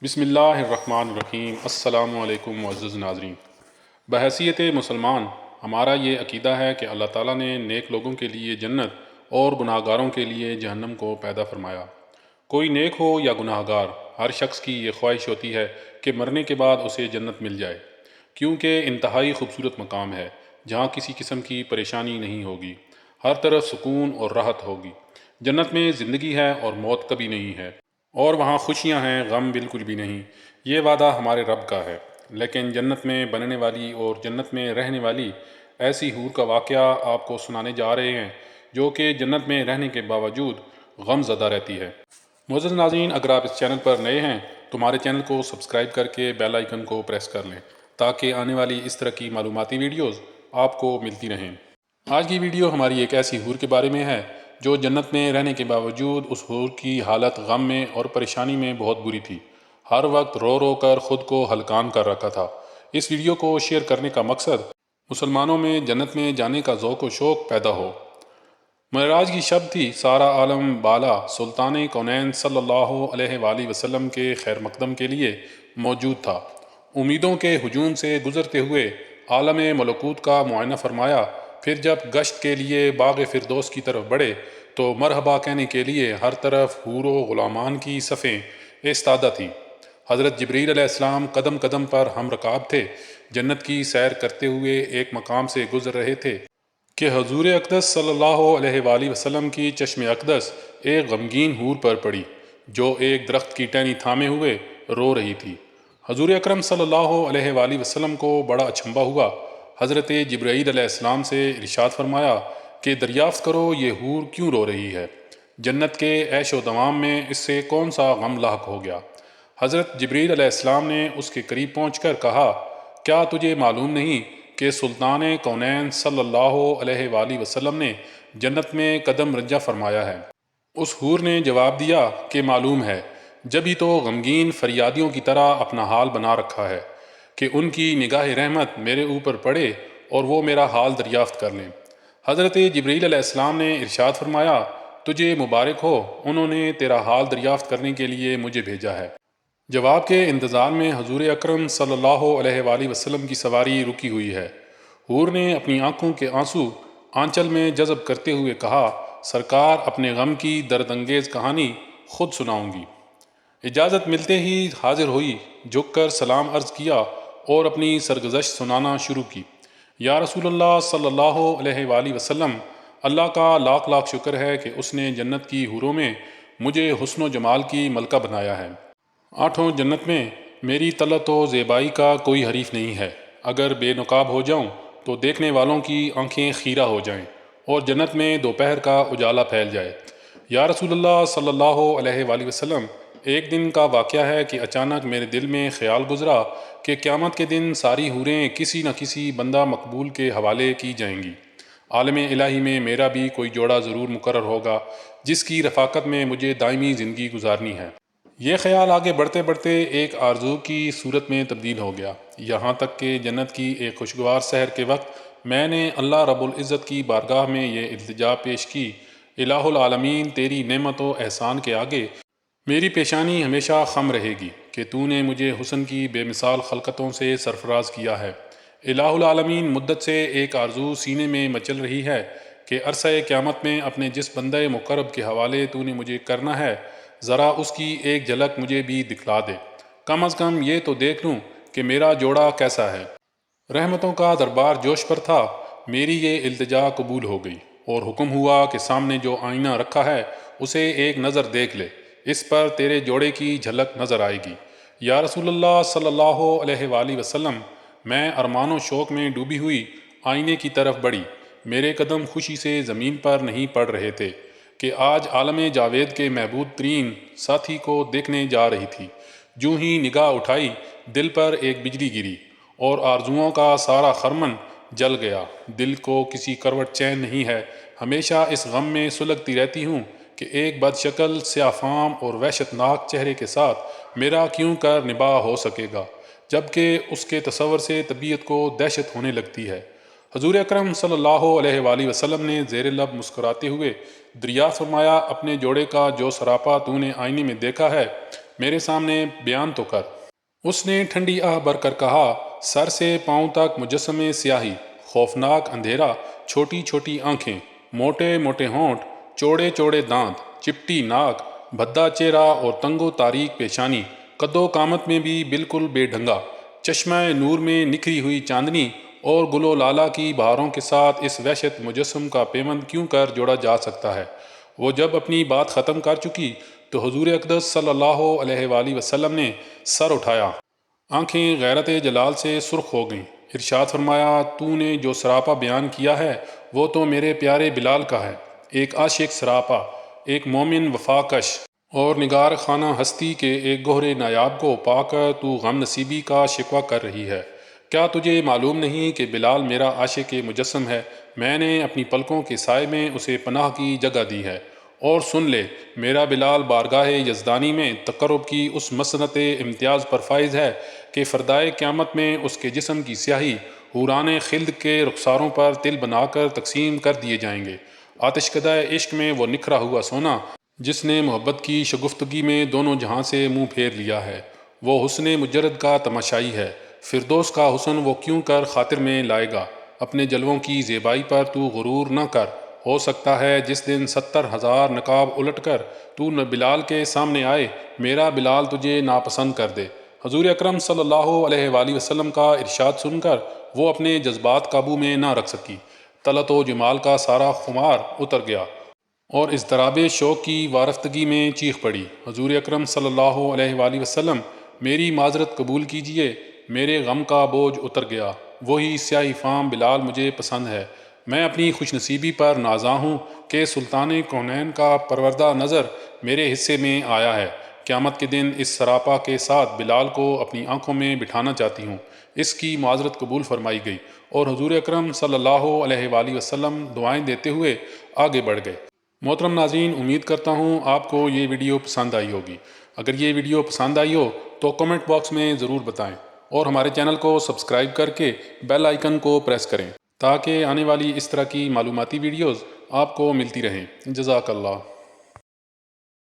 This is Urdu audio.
بسم اللہ الرحمن الرحیم۔ السلام علیکم معزز ناظرین، بحیثیت مسلمان ہمارا یہ عقیدہ ہے کہ اللہ تعالیٰ نے نیک لوگوں کے لیے جنت اور گناہ گاروں کے لیے جہنم کو پیدا فرمایا۔ کوئی نیک ہو یا گناہ گار، ہر شخص کی یہ خواہش ہوتی ہے کہ مرنے کے بعد اسے جنت مل جائے، کیونکہ انتہائی خوبصورت مقام ہے جہاں کسی قسم کی پریشانی نہیں ہوگی، ہر طرف سکون اور راحت ہوگی۔ جنت میں زندگی ہے اور موت کبھی نہیں ہے، اور وہاں خوشیاں ہیں، غم بالکل بھی نہیں۔ یہ وعدہ ہمارے رب کا ہے۔ لیکن جنت میں بننے والی اور جنت میں رہنے والی ایسی حور کا واقعہ آپ کو سنانے جا رہے ہیں جو کہ جنت میں رہنے کے باوجود غم زدہ رہتی ہے۔ معزز ناظرین، اگر آپ اس چینل پر نئے ہیں تو ہمارے چینل کو سبسکرائب کر کے بیل آئیکن کو پریس کر لیں تاکہ آنے والی اس طرح کی معلوماتی ویڈیوز آپ کو ملتی رہیں۔ آج کی ویڈیو ہماری ایک ایسی حور کے بارے میں ہے جو جنت میں رہنے کے باوجود اس حور کی حالت غم میں اور پریشانی میں بہت بری تھی۔ ہر وقت رو رو کر خود کو ہلکان کر رکھا تھا۔ اس ویڈیو کو شیئر کرنے کا مقصد مسلمانوں میں جنت میں جانے کا ذوق و شوق پیدا ہو۔ معراج کی شب تھی، سارا عالم بالا سلطان کونین صلی اللہ علیہ وآلہ وسلم کے خیر مقدم کے لیے موجود تھا۔ امیدوں کے ہجوم سے گزرتے ہوئے عالم ملکوت کا معائنہ فرمایا، پھر جب گشت کے لیے باغ فردوس کی طرف بڑھے تو مرحبا کہنے کے لیے ہر طرف حور و غلامان کی صفیں ایستادہ تھیں۔ حضرت جبریل علیہ السلام قدم قدم پر ہم رکاب تھے، جنت کی سیر کرتے ہوئے ایک مقام سے گزر رہے تھے کہ حضور اقدس صلی اللہ علیہ وآلہ وسلم کی چشم اقدس ایک غمگین حور پر پڑی جو ایک درخت کی ٹہنی تھامے ہوئے رو رہی تھی۔ حضور اکرم صلی اللہ علیہ وآلہ وسلم کو بڑا اچنبھا ہوا۔ حضرت جبرائیل علیہ السلام سے ارشاد فرمایا کہ دریافت کرو یہ حور کیوں رو رہی ہے؟ جنت کے عیش و دوام میں اس سے کون سا غم لاحق ہو گیا؟ حضرت جبرائیل علیہ السلام نے اس کے قریب پہنچ کر کہا، کیا تجھے معلوم نہیں کہ سلطان کونین صلی اللہ علیہ وآلہ وسلم نے جنت میں قدم رنجہ فرمایا ہے؟ اس حور نے جواب دیا کہ معلوم ہے، جبھی تو غمگین فریادیوں کی طرح اپنا حال بنا رکھا ہے کہ ان کی نگاہ رحمت میرے اوپر پڑے اور وہ میرا حال دریافت کر لیں۔ حضرت جبرائیل علیہ السلام نے ارشاد فرمایا، تجھے مبارک ہو، انہوں نے تیرا حال دریافت کرنے کے لیے مجھے بھیجا ہے۔ جواب کے انتظار میں حضور اکرم صلی اللہ علیہ وآلہ وسلم کی سواری رکی ہوئی ہے۔ حور نے اپنی آنکھوں کے آنسو آنچل میں جذب کرتے ہوئے کہا، سرکار اپنے غم کی درد انگیز کہانی خود سناؤں گی۔ اجازت ملتے ہی حاضر ہوئی، جھک کر سلام عرض کیا اور اپنی سرگزشت سنانا شروع کی۔ یا رسول اللہ صلی اللہ علیہ وآلہ وسلم، اللہ کا لاکھ لاکھ شکر ہے کہ اس نے جنت کی حوروں میں مجھے حسن و جمال کی ملکہ بنایا ہے۔ آٹھوں جنت میں میری طلعت و زیبائی کا کوئی حریف نہیں ہے۔ اگر بے نقاب ہو جاؤں تو دیکھنے والوں کی آنکھیں خیرہ ہو جائیں اور جنت میں دوپہر کا اجالا پھیل جائے۔ یا رسول اللہ صلی اللہ علیہ وآلہ وسلم، ایک دن کا واقعہ ہے کہ اچانک میرے دل میں خیال گزرا کہ قیامت کے دن ساری حوریں کسی نہ کسی بندہ مقبول کے حوالے کی جائیں گی۔ عالم الہی میں میرا بھی کوئی جوڑا ضرور مقرر ہوگا جس کی رفاقت میں مجھے دائمی زندگی گزارنی ہے۔ یہ خیال آگے بڑھتے بڑھتے ایک آرزو کی صورت میں تبدیل ہو گیا، یہاں تک کہ جنت کی ایک خوشگوار سحر کے وقت میں نے اللہ رب العزت کی بارگاہ میں یہ التجا پیش کی، الہ العالمین، تیری نعمت و احسان کے آگے میری پیشانی ہمیشہ خم رہے گی کہ تو نے مجھے حسن کی بے مثال خلقتوں سے سرفراز کیا ہے۔ الہ العالمین، مدت سے ایک آرزو سینے میں مچل رہی ہے کہ عرصہ قیامت میں اپنے جس بندہ مقرب کے حوالے تو نے مجھے کرنا ہے، ذرا اس کی ایک جھلک مجھے بھی دکھلا دے، کم از کم یہ تو دیکھ لوں کہ میرا جوڑا کیسا ہے۔ رحمتوں کا دربار جوش پر تھا، میری یہ التجا قبول ہو گئی اور حکم ہوا کہ سامنے جو آئینہ رکھا ہے اسے ایک نظر دیکھ لے، اس پر تیرے جوڑے کی جھلک نظر آئے گی۔ یا رسول اللہ صلی اللہ علیہ وآلہ وسلم، میں ارمان و شوق میں ڈوبی ہوئی آئینے کی طرف بڑھی۔ میرے قدم خوشی سے زمین پر نہیں پڑ رہے تھے کہ آج عالم جاوید کے محبوب ترین ساتھی کو دیکھنے جا رہی تھی۔ جو ہی نگاہ اٹھائی، دل پر ایک بجلی گری اور آرزوؤں کا سارا خرمن جل گیا۔ دل کو کسی کروٹ چین نہیں ہے، ہمیشہ اس غم میں سلگتی رہتی ہوں کہ ایک بد شکل، سیاہ فام اور وحشت ناک چہرے کے ساتھ میرا کیوں کر نباہ ہو سکے گا، جبکہ اس کے تصور سے طبیعت کو دہشت ہونے لگتی ہے۔ حضور اکرم صلی اللہ علیہ وآلہ وسلم نے زیر لب مسکراتے ہوئے دریافت فرمایا، اپنے جوڑے کا جو سراپا تو نے آئینے میں دیکھا ہے میرے سامنے بیان تو کر۔ اس نے ٹھنڈی آہ بھر کر کہا، سر سے پاؤں تک مجسمے سیاہی، خوفناک اندھیرا، چھوٹی چھوٹی آنکھیں، موٹے موٹے ہونٹ، چوڑے چوڑے دانت، چپٹی ناک، بھدا چہرہ اور تنگ و تاریک پیشانی، قد و قامت میں بھی بالکل بے ڈھنگا، چشمہ نور میں نکھری ہوئی چاندنی اور گل و لالہ کی بہاروں کے ساتھ اس وحشت مجسم کا پیوند کیوں کر جوڑا جا سکتا ہے؟ وہ جب اپنی بات ختم کر چکی تو حضور اقدس صلی اللہ علیہ وآلہ وسلم نے سر اٹھایا، آنکھیں غیرت جلال سے سرخ ہو گئیں۔ ارشاد فرمایا، تو نے جو سراپا بیان کیا ہے وہ تو میرے پیارے بلال کا ہے، ایک عاشق سراپا، ایک مومن وفاکش اور نگار خانہ ہستی کے ایک گوہر نایاب کو پا کر تو غم نصیبی کا شکوہ کر رہی ہے۔ کیا تجھے معلوم نہیں کہ بلال میرا عاشق مجسم ہے؟ میں نے اپنی پلکوں کے سائے میں اسے پناہ کی جگہ دی ہے۔ اور سن لے، میرا بلال بارگاہ یزدانی میں تقرب کی اس مسنت امتیاز پر فائز ہے کہ فردائے قیامت میں اس کے جسم کی سیاہی حوران خلد کے رخساروں پر تل بنا کر تقسیم کر دیے جائیں گے۔ آتش کدہ عشق میں وہ نکھرا ہوا سونا جس نے محبت کی شگفتگی میں دونوں جہاں سے منہ پھیر لیا ہے، وہ حسن مجرد کا تماشائی ہے۔ فردوس کا حسن وہ کیوں کر خاطر میں لائے گا؟ اپنے جلووں کی زیبائی پر تو غرور نہ کر، ہو سکتا ہے جس دن 70,000 نقاب الٹ کر تو بلال کے سامنے آئے، میرا بلال تجھے ناپسند کر دے۔ حضور اکرم صلی اللہ علیہ وآلہ وسلم کا ارشاد سن کر وہ اپنے جذبات قابو میں نہ رکھ سکی، طلعت و جمال کا سارا خمار اتر گیا اور اضطراب شوق کی وارفتگی میں چیخ پڑی، حضور اکرم صلی اللہ علیہ وآلہ وسلم، میری معذرت قبول کیجئے، میرے غم کا بوجھ اتر گیا، وہی سیاہی فام بلال مجھے پسند ہے۔ میں اپنی خوش نصیبی پر نازاں ہوں کہ سلطان کونین کا پروردہ نظر میرے حصے میں آیا ہے۔ قیامت کے دن اس سراپا کے ساتھ بلال کو اپنی آنکھوں میں بٹھانا چاہتی ہوں۔ اس کی معذرت قبول فرمائی گئی اور حضور اکرم صلی اللہ علیہ وآلہ وسلم دعائیں دیتے ہوئے آگے بڑھ گئے۔ محترم ناظرین، امید کرتا ہوں آپ کو یہ ویڈیو پسند آئی ہوگی۔ اگر یہ ویڈیو پسند آئی ہو تو کمنٹ باکس میں ضرور بتائیں اور ہمارے چینل کو سبسکرائب کر کے بیل آئیکن کو پریس کریں تاکہ آنے والی اس طرح کی معلوماتی ویڈیوز آپ کو ملتی رہیں۔ جزاک اللہ۔